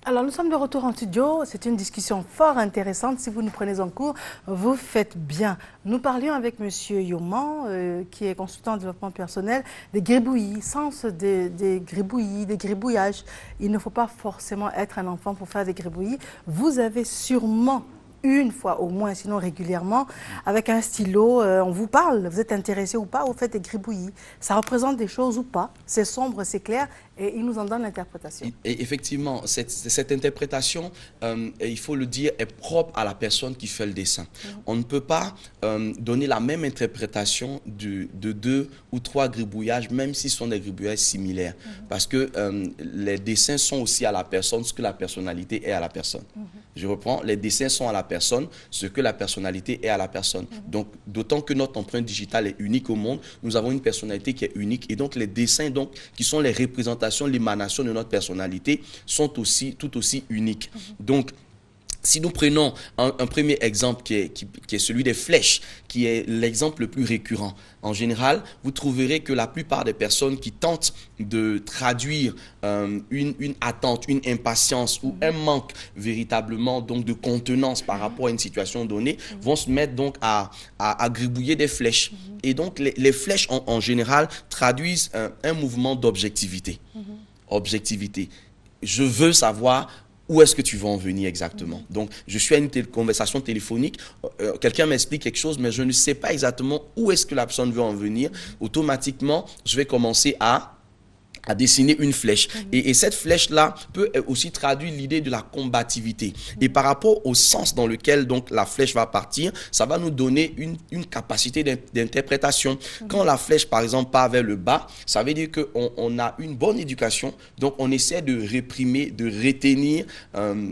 Alors, nous sommes de retour en studio. C'est une discussion fort intéressante. Si vous nous prenez en cours, vous faites bien. Nous parlions avec Monsieur Yoman, qui est consultant en développement personnel, des gribouillis, sens des gribouillis, des gribouillages. Il ne faut pas forcément être un enfant pour faire des gribouillis. Vous avez sûrement une fois au moins, sinon régulièrement, avec un stylo, on vous parle, vous êtes intéressé ou pas, vous faites des gribouillis. Ça représente des choses ou pas, c'est sombre, c'est clair, et il nous en donne l'interprétation. Et effectivement, cette interprétation, il faut le dire, est propre à la personne qui fait le dessin. On ne peut pas donner la même interprétation de deux ou trois gribouillages, même si ce sont des gribouillages similaires. Parce que les dessins sont aussi à la personne ce que la personnalité est à la personne. Je reprends, les dessins sont à la personne ce que la personnalité est à la personne. Donc, d'autant que notre empreinte digitale est unique au monde, nous avons une personnalité qui est unique. Et donc, les dessins donc, qui sont les représentations, l'émanation de notre personnalité sont tout aussi uniques. Donc, si nous prenons un premier exemple qui est celui des flèches, qui est l'exemple le plus récurrent, en général, vous trouverez que la plupart des personnes qui tentent de traduire une attente, une impatience ou un manque véritablement donc, de contenance par rapport à une situation donnée vont se mettre donc à gribouiller des flèches. Et donc, les flèches, en général, traduisent un mouvement d'objectivité. Objectivité. Je veux savoir où est-ce que tu vas en venir exactement? Donc, je suis à une conversation téléphonique, quelqu'un m'explique quelque chose, mais je ne sais pas exactement où est-ce que la personne veut en venir. Automatiquement, je vais commencer à dessiner une flèche. Et cette flèche-là peut aussi traduire l'idée de la combativité. Et par rapport au sens dans lequel donc, la flèche va partir, ça va nous donner une capacité d'interprétation. Quand la flèche, par exemple, part vers le bas, ça veut dire qu'on a une bonne éducation. Donc, on essaie de réprimer, de retenir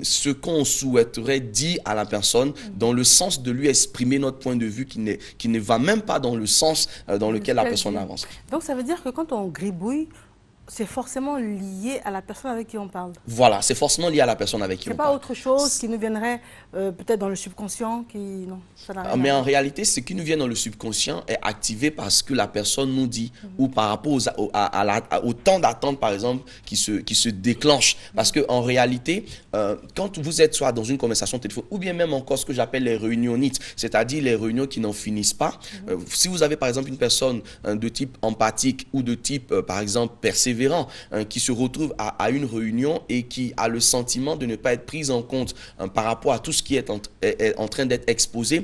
ce qu'on souhaiterait dire à la personne dans le sens de lui exprimer notre point de vue qui ne va même pas dans le sens dans lequel la personne avance. Donc, ça veut dire que quand on gribouille, c'est forcément lié à la personne avec qui on parle. Voilà, c'est forcément lié à la personne avec qui on C'est pas parle. autre chose qui nous viendrait peut-être dans le subconscient qui... Non, ça n'a rien Mais à en voir. réalité, ce qui nous vient dans le subconscient est activé parce que la personne nous dit ou par rapport au temps d'attente, par exemple, qui se déclenche. Parce qu'en réalité, quand vous êtes soit dans une conversation téléphonique ou bien même encore ce que j'appelle les réunionites, c'est-à-dire les réunions qui n'en finissent pas, si vous avez par exemple une personne de type empathique ou de type, par exemple, persévérant, qui se retrouve à une réunion et qui a le sentiment de ne pas être prise en compte par rapport à tout ce qui est en train d'être exposé,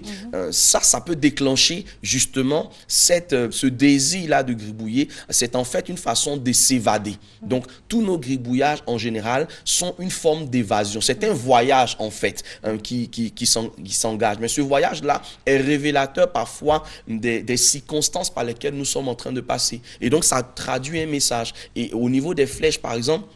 ça peut déclencher justement ce désir-là de gribouiller. C'est en fait une façon de s'évader. Donc, tous nos gribouillages, en général, sont une forme d'évasion. C'est un voyage, en fait, qui s'engage. Mais ce voyage-là est révélateur parfois des circonstances par lesquelles nous sommes en train de passer. Et donc, ça traduit un message. Et au niveau des flèches, par exemple,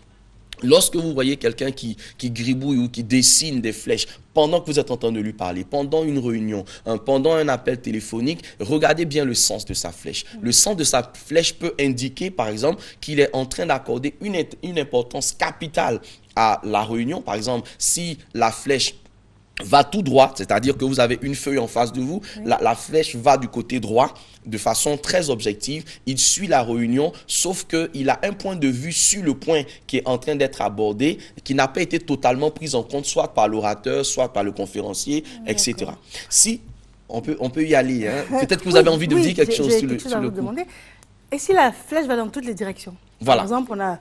lorsque vous voyez quelqu'un qui gribouille ou qui dessine des flèches pendant que vous êtes en train de lui parler, pendant une réunion, pendant un appel téléphonique, regardez bien le sens de sa flèche. Le sens de sa flèche peut indiquer, par exemple, qu'il est en train d'accorder une importance capitale à la réunion. Par exemple, si la flèche va tout droit, c'est-à-dire que vous avez une feuille en face de vous, la flèche va du côté droit de façon très objective, il suit la réunion, sauf qu'il a un point de vue sur le point qui est en train d'être abordé, qui n'a pas été totalement pris en compte, soit par l'orateur, soit par le conférencier, etc. Si, on peut y aller, hein. Peut-être que vous avez envie de dire quelque chose sur le coup. Demander. Et si la flèche va dans toutes les directions? Voilà. Par exemple, on a...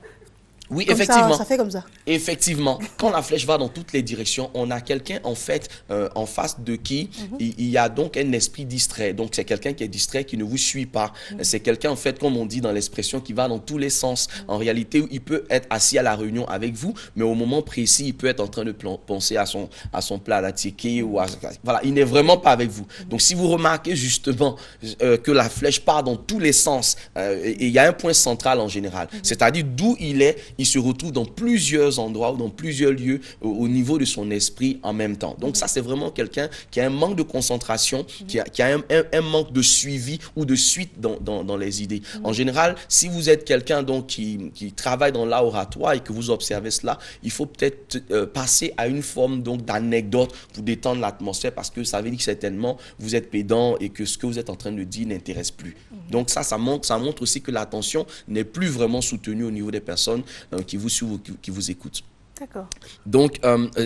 Oui, comme effectivement. Ça fait comme ça. Effectivement, quand la flèche va dans toutes les directions, on a quelqu'un en fait en face de qui il y a donc un esprit distrait. Donc c'est quelqu'un qui est distrait, qui ne vous suit pas. C'est quelqu'un en fait, comme on dit dans l'expression, qui va dans tous les sens. En réalité, il peut être assis à la réunion avec vous, mais au moment précis, il peut être en train de penser à son plat à la ticket ou voilà, il n'est vraiment pas avec vous. Donc si vous remarquez justement que la flèche part dans tous les sens, et il y a un point central en général, c'est-à-dire d'où il se retrouve dans plusieurs endroits ou dans plusieurs lieux au niveau de son esprit en même temps. Donc ça, c'est vraiment quelqu'un qui a un manque de concentration, qui a un manque de suivi ou de suite dans les idées. En général, si vous êtes quelqu'un donc qui travaille dans l'oratoire et que vous observez cela, il faut peut-être passer à une forme donc d'anecdote pour détendre l'atmosphère, parce que ça veut dire que certainement vous êtes pédant et que ce que vous êtes en train de dire n'intéresse plus. Donc ça montre aussi que l'attention n'est plus vraiment soutenue au niveau des personnes qui vous suivent ou qui vous écoutent. D'accord. Donc,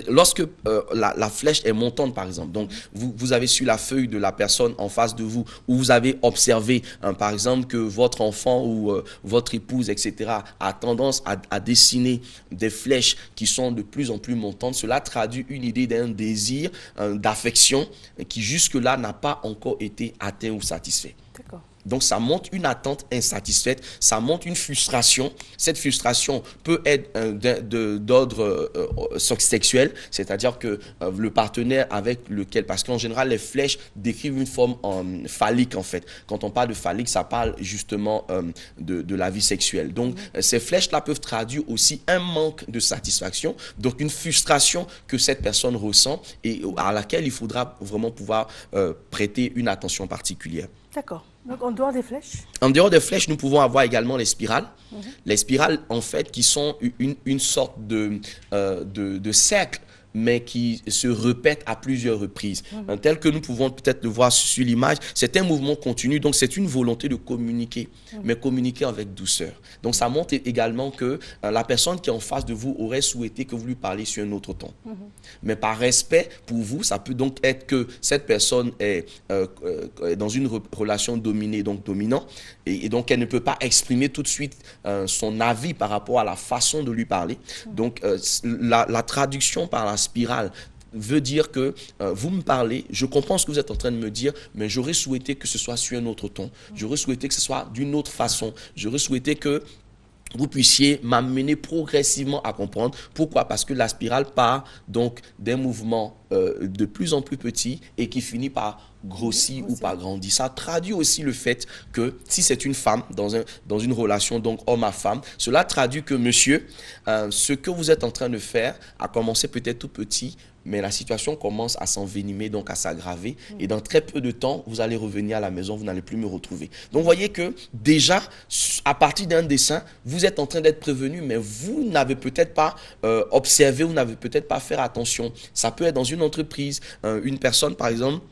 lorsque la flèche est montante, par exemple, donc vous avez sur la feuille de la personne en face de vous, où vous avez observé, par exemple, que votre enfant ou votre épouse, etc., a tendance à dessiner des flèches qui sont de plus en plus montantes, cela traduit une idée d'un désir, d'affection, qui jusque-là n'a pas encore été atteint ou satisfait. D'accord. Donc, ça montre une attente insatisfaite, ça montre une frustration. Cette frustration peut être d'ordre sexuel, c'est-à-dire que le partenaire avec lequel, parce qu'en général, les flèches décrivent une forme phallique, en fait. Quand on parle de phallique, ça parle justement de la vie sexuelle. Donc, ces flèches-là peuvent traduire aussi un manque de satisfaction, donc une frustration que cette personne ressent et à laquelle il faudra vraiment pouvoir prêter une attention particulière. D'accord. Donc, en dehors des flèches? En dehors des flèches, nous pouvons avoir également les spirales. Les spirales, en fait, qui sont une sorte de cercle, mais qui se répète à plusieurs reprises. Tel que nous pouvons peut-être le voir sur l'image, c'est un mouvement continu, donc c'est une volonté de communiquer, mais communiquer avec douceur. Donc ça montre également que la personne qui est en face de vous aurait souhaité que vous lui parliez sur un autre ton. Mais par respect pour vous, ça peut donc être que cette personne est dans une relation dominée, donc dominant, et donc elle ne peut pas exprimer tout de suite son avis par rapport à la façon de lui parler. Donc la traduction par la spirale veut dire que vous me parlez, je comprends ce que vous êtes en train de me dire, mais j'aurais souhaité que ce soit sur un autre ton. J'aurais souhaité que ce soit d'une autre façon. J'aurais souhaité que vous puissiez m'amener progressivement à comprendre. Pourquoi? Parce que la spirale part donc d'un mouvement de plus en plus petit et qui finit par grossir ou par grandir. Ça traduit aussi le fait que si c'est une femme dans une relation donc homme à femme, cela traduit que monsieur, ce que vous êtes en train de faire a commencé peut-être tout petit, mais la situation commence à s'envenimer, donc à s'aggraver. Et dans très peu de temps, vous allez revenir à la maison, vous n'allez plus me retrouver. Donc, vous voyez que déjà, à partir d'un dessin, vous êtes en train d'être prévenu, mais vous n'avez peut-être pas observé, vous n'avez peut-être pas fait attention. Ça peut être dans une entreprise, une personne, par exemple,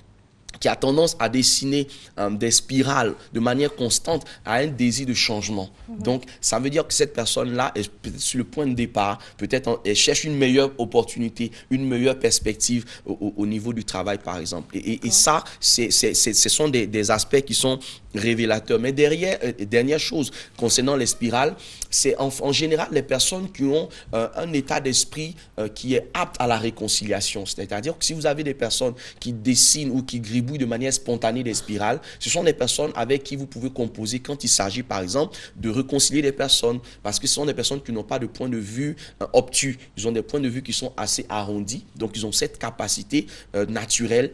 qui a tendance à dessiner des spirales de manière constante, a un désir de changement. Donc, ça veut dire que cette personne-là est peut-être sur le point de départ, peut-être elle cherche une meilleure opportunité, une meilleure perspective au niveau du travail, par exemple. Et ça, ce sont des aspects qui sont révélateurs. Mais dernière chose concernant les spirales, c'est en général les personnes qui ont un état d'esprit qui est apte à la réconciliation. C'est-à-dire que si vous avez des personnes qui dessinent ou qui gribouillent de manière spontanée des spirales, ce sont des personnes avec qui vous pouvez composer quand il s'agit, par exemple, de réconcilier des personnes, parce que ce sont des personnes qui n'ont pas de point de vue obtus. Ils ont des points de vue qui sont assez arrondis, donc ils ont cette capacité naturelle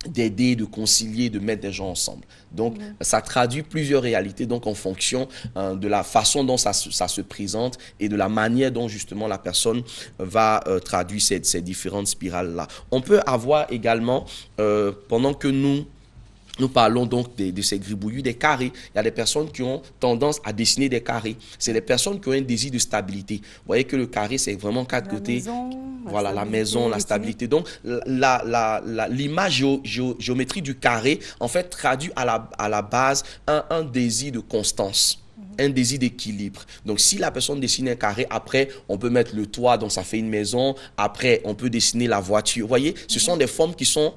d'aider, de concilier, de mettre des gens ensemble. Donc, ça traduit plusieurs réalités, donc en fonction de la façon dont ça se présente et de la manière dont justement la personne va traduire ces différentes spirales-là. On peut avoir également, pendant que nous parlons donc de ces gribouillis, des carrés. Il y a des personnes qui ont tendance à dessiner des carrés. C'est des personnes qui ont un désir de stabilité. Vous voyez que le carré, c'est vraiment quatre côtés. Voilà, la maison, la stabilité. Donc, l'image géométrie du carré, en fait, traduit à la base un désir de constance. Un désir d'équilibre. Donc, si la personne dessine un carré, après, on peut mettre le toit, donc ça fait une maison. Après, on peut dessiner la voiture. Vous voyez, ce sont des formes qui sont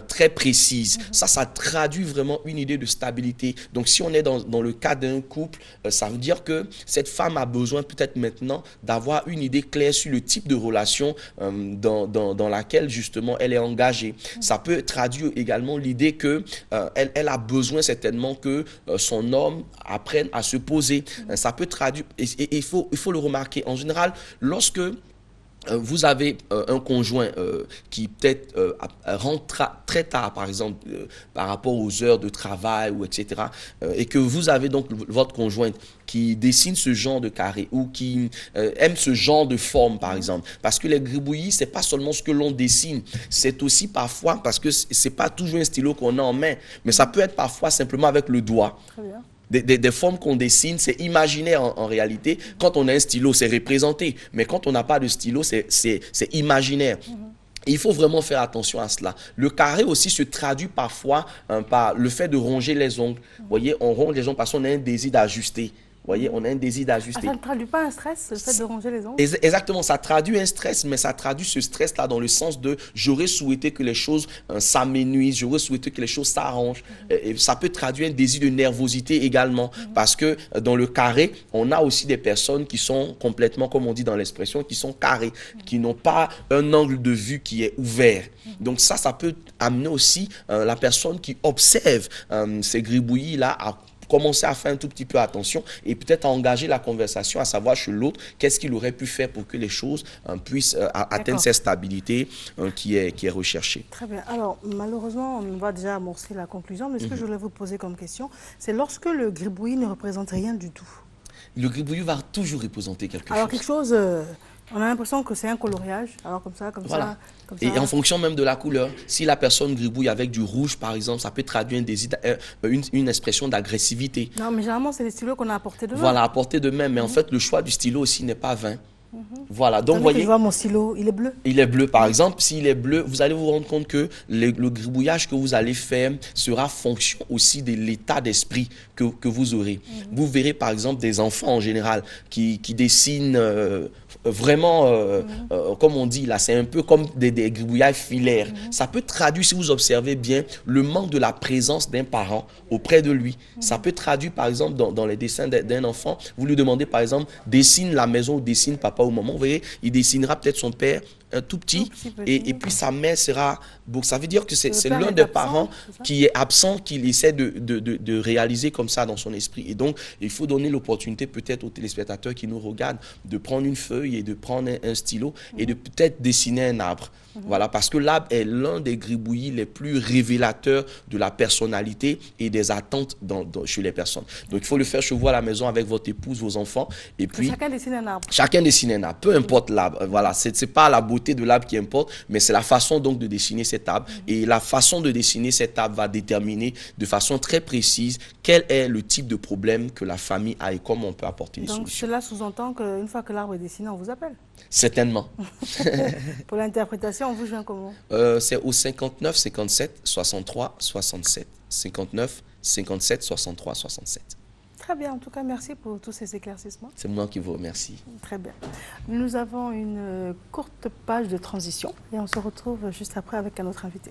très précises. Ça traduit vraiment une idée de stabilité. Donc, si on est dans le cas d'un couple, ça veut dire que cette femme a besoin peut-être maintenant d'avoir une idée claire sur le type de relation dans laquelle, justement, elle est engagée. Ça peut traduire également l'idée que elle a besoin certainement que son homme apprenne à se poser. Ça peut traduire, et il faut le remarquer, en général, lorsque vous avez un conjoint qui peut-être rentre très tard, par exemple, par rapport aux heures de travail, ou etc., et que vous avez donc votre conjointe qui dessine ce genre de carré ou qui aime ce genre de forme, par exemple. Parce que les gribouillis, c'est pas seulement ce que l'on dessine, c'est aussi parfois, parce que c'est pas toujours un stylo qu'on a en main, mais ça peut être parfois simplement avec le doigt. Très bien. Des formes qu'on dessine, c'est imaginaire en réalité. Quand on a un stylo, c'est représenté. Mais quand on n'a pas de stylo, c'est imaginaire. Il faut vraiment faire attention à cela. Le carré aussi se traduit parfois par le fait de ronger les ongles. Vous voyez, on ronge les ongles parce qu'on a un désir d'ajuster. Vous voyez, on a un désir d'ajuster. Ça ne traduit pas un stress, le fait de ronger les ongles? Exactement, ça traduit un stress, mais ça traduit ce stress-là dans le sens de j'aurais souhaité que les choses s'amenuisent, j'aurais souhaité que les choses s'arrangent. Et ça peut traduire un désir de nervosité également, parce que dans le carré, on a aussi des personnes qui sont complètement, comme on dit dans l'expression, qui sont carrées, qui n'ont pas un angle de vue qui est ouvert. Donc ça peut amener aussi la personne qui observe ces gribouillis-là à commencer à faire un tout petit peu attention et peut-être à engager la conversation, à savoir chez l'autre qu'est-ce qu'il aurait pu faire pour que les choses puissent atteindre cette stabilité qui est recherchée. Très bien. Alors, malheureusement, on va déjà amorcer la conclusion, mais ce que je voulais vous poser comme question, c'est lorsque le gribouillis ne représente rien du tout. Le gribouillis va toujours représenter quelque chose. Alors, quelque chose... on a l'impression que c'est un coloriage, alors comme ça, comme ça, comme ça. Et en fonction même de la couleur, si la personne gribouille avec du rouge, par exemple, ça peut traduire un désir, une expression d'agressivité. Non, mais généralement, c'est les stylos qu'on a apportés de main. Voilà, apporté de main. Mais en fait, le choix du stylo aussi n'est pas vain. Voilà, donc vous voyez, je vois mon stylo, il est bleu. Il est bleu, par exemple. S'il est bleu, vous allez vous rendre compte que le gribouillage que vous allez faire sera fonction aussi de l'état d'esprit que vous aurez. Vous verrez, par exemple, des enfants en général qui dessinent vraiment, comme on dit là, c'est un peu comme des gribouillages filaires. Ça peut traduire, si vous observez bien, le manque de la présence d'un parent auprès de lui. Ça peut traduire, par exemple, dans les dessins d'un enfant, vous lui demandez, par exemple, dessine la maison ou dessine papa au moment, vous voyez, il dessinera peut-être son père tout petit, et puis sa mère sera... Donc ça veut dire que c'est l'un des parents qui est absent, qu'il essaie de réaliser comme ça dans son esprit. Et donc, il faut donner l'opportunité peut-être aux téléspectateurs qui nous regardent de prendre une feuille et de prendre un stylo et de peut-être dessiner un arbre. Voilà, parce que l'arbre est l'un des gribouillis les plus révélateurs de la personnalité et des attentes chez les personnes. Donc, il faut le faire chez vous à la maison avec votre épouse, vos enfants. Et puis, chacun dessine un arbre. Chacun dessine un arbre, peu importe l'arbre. Voilà, c'est pas la beauté de l'arbre qui importe, mais c'est la façon donc de dessiner cet arbre. Et la façon de dessiner cet arbre va déterminer de façon très précise quel est le type de problème que la famille a et comment on peut apporter des solutions. Donc, cela sous-entend qu'une fois que l'arbre est dessiné, on vous appelle? Certainement. Pour l'interprétation, on vous joint comment? C'est au 59 57 63 67. 59 57 63 67. Très bien, en tout cas, merci pour tous ces éclaircissements. C'est moi qui vous remercie. Très bien. Nous avons une courte page de transition et on se retrouve juste après avec un autre invité.